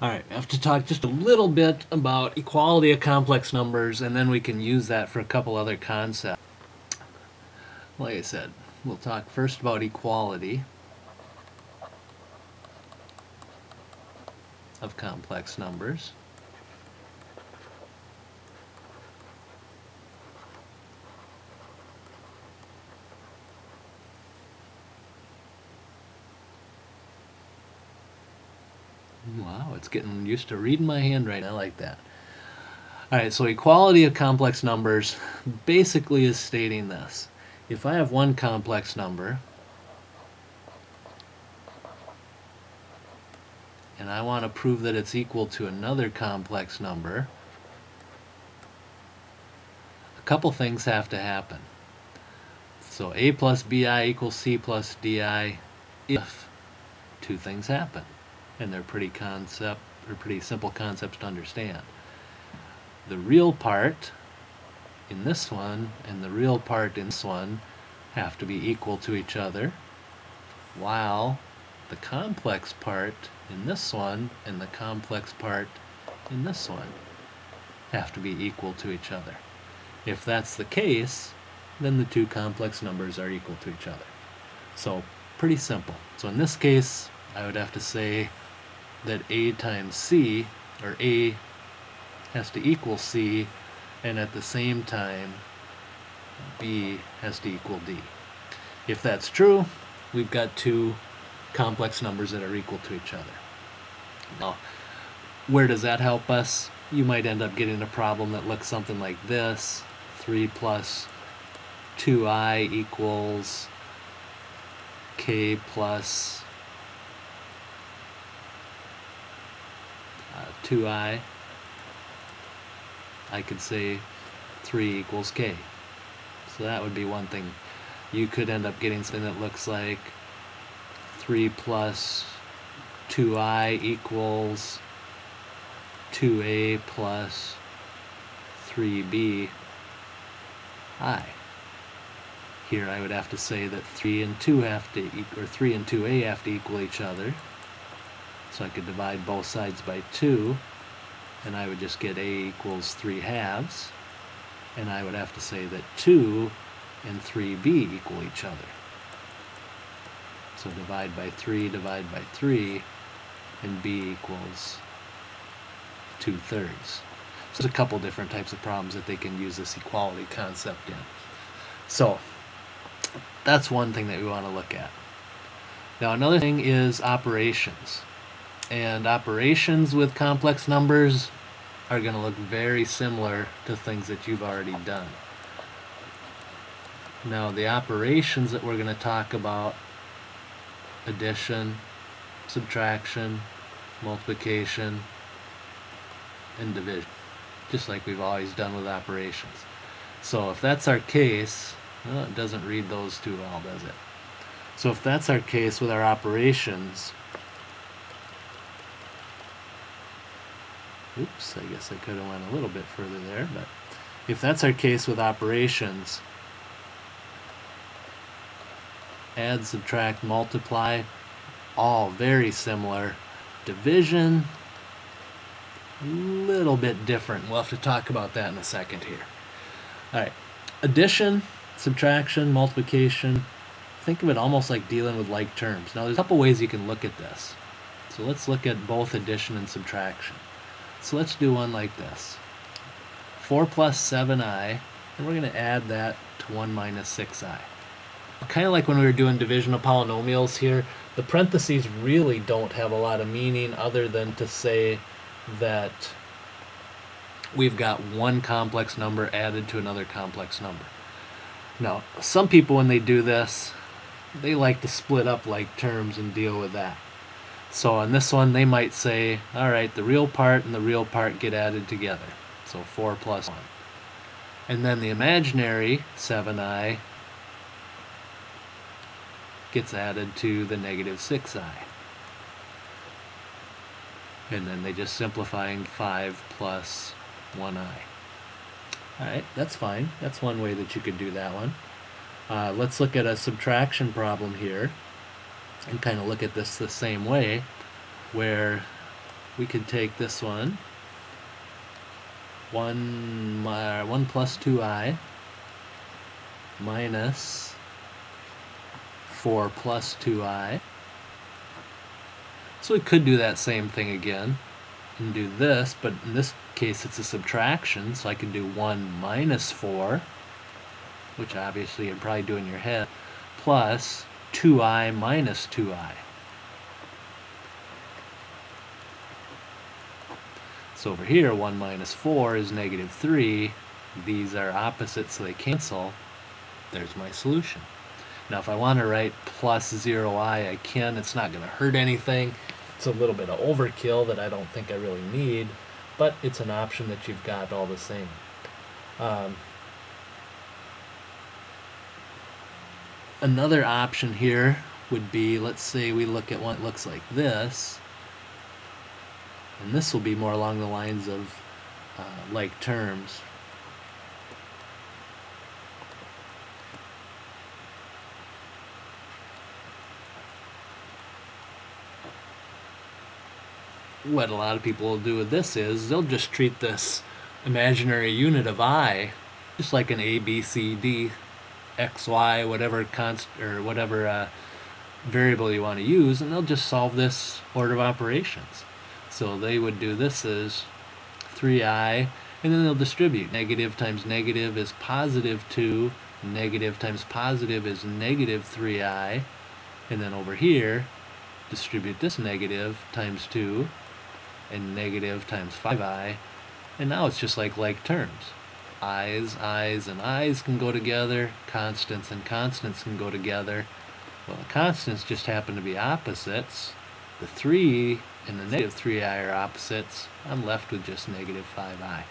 Alright, I have to talk just a little bit about equality of complex numbers, and then we can use that for a couple other concepts. Like I said, we'll talk first about equality of complex numbers. Wow, it's getting used to reading my handwriting. I like that. Alright, so equality of complex numbers basically is stating this. If I have one complex number, and I want to prove that it's equal to another complex number, a couple things have to happen. So a plus bi equals c plus di if two things happen. And they're pretty simple concepts to understand. The real part in this one and the real part in this one have to be equal to each other, while the complex part in this one and the complex part in this one have to be equal to each other. If that's the case, then the two complex numbers are equal to each other. So pretty simple. So in this case, I would have to say that a times c, or a has to equal c, and at the same time b has to equal d. If that's true, we've got two complex numbers that are equal to each other. Now, where does that help us? You might end up getting a problem that looks something like this. 3 plus 2i equals k plus 2i. I could say 3 equals k. So that would be one thing. You could end up getting something that looks like 3 plus 2i equals 2a plus 3b I. Here I would have to say that 3 and 2 have to equal, or 3 and 2a have to equal each other. So I could divide both sides by 2, and I would just get a equals 3 halves. And I would have to say that 2 and 3b equal each other. So divide by 3, and b equals 2/3. So there's a couple different types of problems that they can use this equality concept in. So that's one thing that we want to look at. Now another thing is operations. And operations with complex numbers are going to look very similar to things that you've already done. Now the operations that we're going to talk about: addition, subtraction, multiplication, and division, just like we've always done with operations. So if that's our case, well, it doesn't read those too well, does it? So if that's our case with our operations, oops, I guess I could have went a little bit further there, but if that's our case with operations, add, subtract, multiply, all very similar. Division, a little bit different. We'll have to talk about that in a second here. Alright, addition, subtraction, multiplication, think of it almost like dealing with like terms. Now there's a couple ways you can look at this. So let's look at both addition and subtraction. So let's do one like this. 4 plus 7i, and we're going to add that to 1 minus 6i. Kind of like when we were doing division of polynomials here, the parentheses really don't have a lot of meaning other than to say that we've got one complex number added to another complex number. Now, some people, when they do this, they like to split up like terms and deal with that. So on this one, they might say, all right, the real part and the real part get added together. So 4 plus 1. And then the imaginary 7i gets added to the negative 6i. And then they just simplify 5 plus 1i. Alright, that's fine. That's one way that you could do that one. Let's look at a subtraction problem here and kind of look at this the same way, where we could take this one, 1 plus 2i minus 4 plus 2i. So we could do that same thing again and do this, but in this case it's a subtraction, so I can do 1 minus 4, which obviously you'd probably do in your head, plus 2i minus 2i. So over here, 1 minus 4 is negative 3. These are opposites, so they cancel. There's my solution. Now if I want to write plus 0i, I can. It's not going to hurt anything. It's a little bit of overkill that I don't think I really need, but it's an option that you've got all the same. Another option here would be, let's say we look at one that looks like this, and this will be more along the lines of like terms. What a lot of people will do with this is they'll just treat this imaginary unit of I just like an A, B, C, D, X, Y, whatever variable you want to use, and they'll just solve this order of operations. So they would do this as 3i, and then they'll distribute. Negative times negative is positive 2, negative times positive is negative 3i, and then over here, distribute this negative times 2, and negative times 5i, and now it's just like terms. I's, and i's can go together, constants and constants can go together. Well, the constants just happen to be opposites. The 3 and the negative 3i are opposites. I'm left with just negative 5i.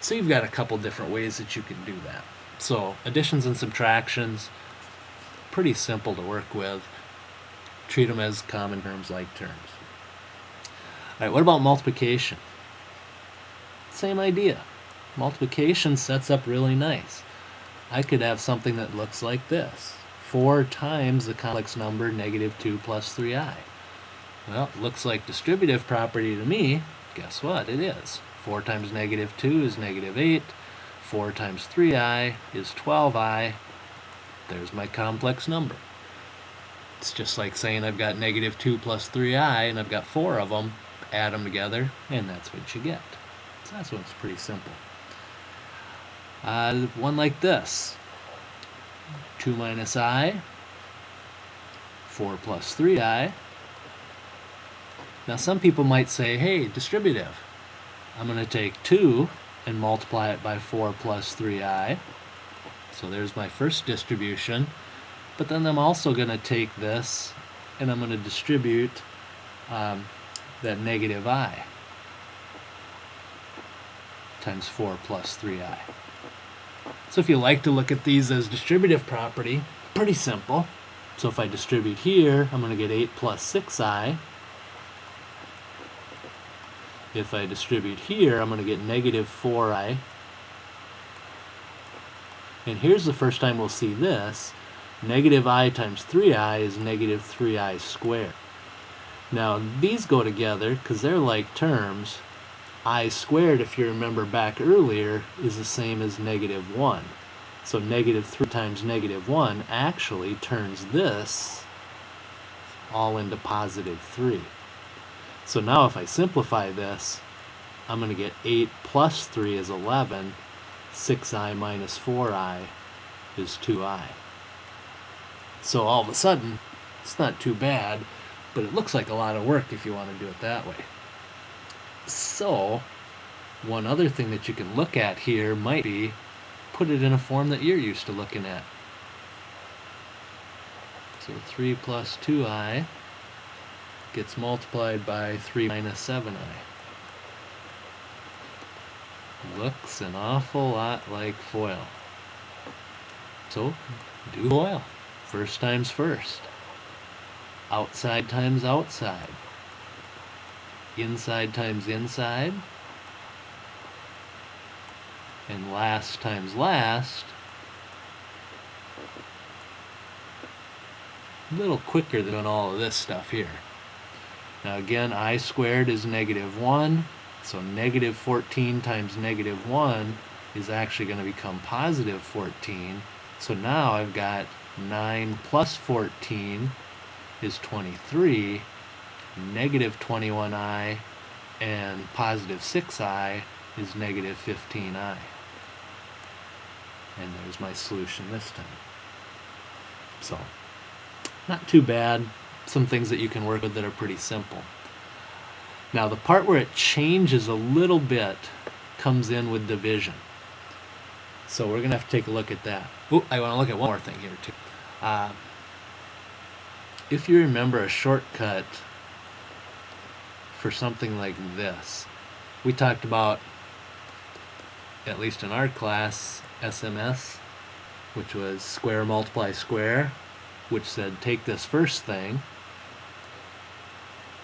So you've got a couple different ways that you can do that. So additions and subtractions, pretty simple to work with. Treat them as common terms, like terms. All right, what about multiplication? Same idea. Multiplication sets up really nice. I could have something that looks like this. 4 times the complex number negative 2 plus 3i. Well, it looks like distributive property to me. Guess what? It is. 4 times negative 2 is negative 8. 4 times 3i is 12i. There's my complex number. It's just like saying I've got negative 2 plus 3i and I've got 4 of them. Add them together, and that's what you get. So that's what's pretty simple. One like this. 2 minus I, 4 plus 3i. Now some people might say, hey, distributive. I'm going to take 2 and multiply it by 4 plus 3i. So there's my first distribution. But then I'm also going to take this and I'm going to distribute that negative I times 4 plus 3i. So if you like to look at these as distributive property, pretty simple. So if I distribute here, I'm going to get 8 plus 6i. If I distribute here, I'm going to get negative 4i. And here's the first time we'll see this. Negative I times 3i is negative 3i squared. Now these go together because they're like terms. I squared, if you remember back earlier, is the same as negative 1. So negative 3 times negative 1 actually turns this all into positive 3. So now if I simplify this, I'm going to get 8 plus 3 is 11. 6i minus 4i is 2i. So all of a sudden, it's not too bad, but it looks like a lot of work if you want to do it that way. So one other thing that you can look at here might be put it in a form that you're used to looking at. So 3 plus 2i gets multiplied by 3 minus 7i. Looks an awful lot like FOIL. So do FOIL. First times first. Outside times outside. Inside times inside. And last times last. A little quicker than all of this stuff here. Now again, I squared is negative 1, so negative 14 times negative 1 is actually going to become positive 14. So now I've got 9 plus 14 is 23, negative 21i, and positive 6i is negative 15i. And there's my solution this time. So, not too bad. Some things that you can work with that are pretty simple. Now the part where it changes a little bit comes in with division. So we're going to have to take a look at that. Oh, I want to look at one more thing here too. If you remember a shortcut for something like this, we talked about, at least in our class, SMS, which was square multiply square, which said take this first thing,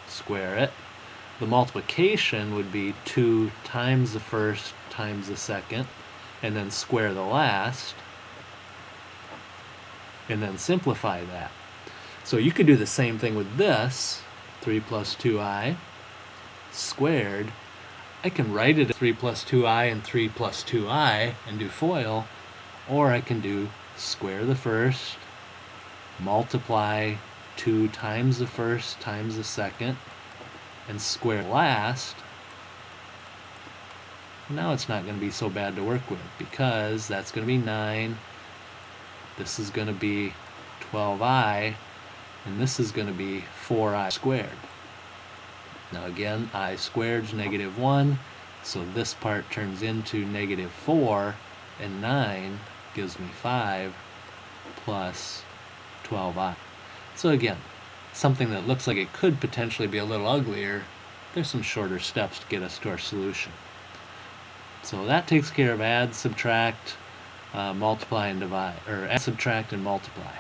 square it. The multiplication would be 2 times the first times the second, and then square the last, and then simplify that. So you could do the same thing with this, 3 plus 2i squared. I can write it as 3 plus 2i and 3 plus 2i and do FOIL, or I can do square the first, multiply 2 times the first times the second, and square last. Now it's not going to be so bad to work with, because that's going to be 9, this is going to be 12i, and this is going to be 4i squared. Now again, I squared is negative 1, so this part turns into negative 4, and 9 gives me 5 plus 12i. So again, something that looks like it could potentially be a little uglier, there's some shorter steps to get us to our solution. So that takes care of add, subtract, multiply, and divide, or add, subtract, and multiply.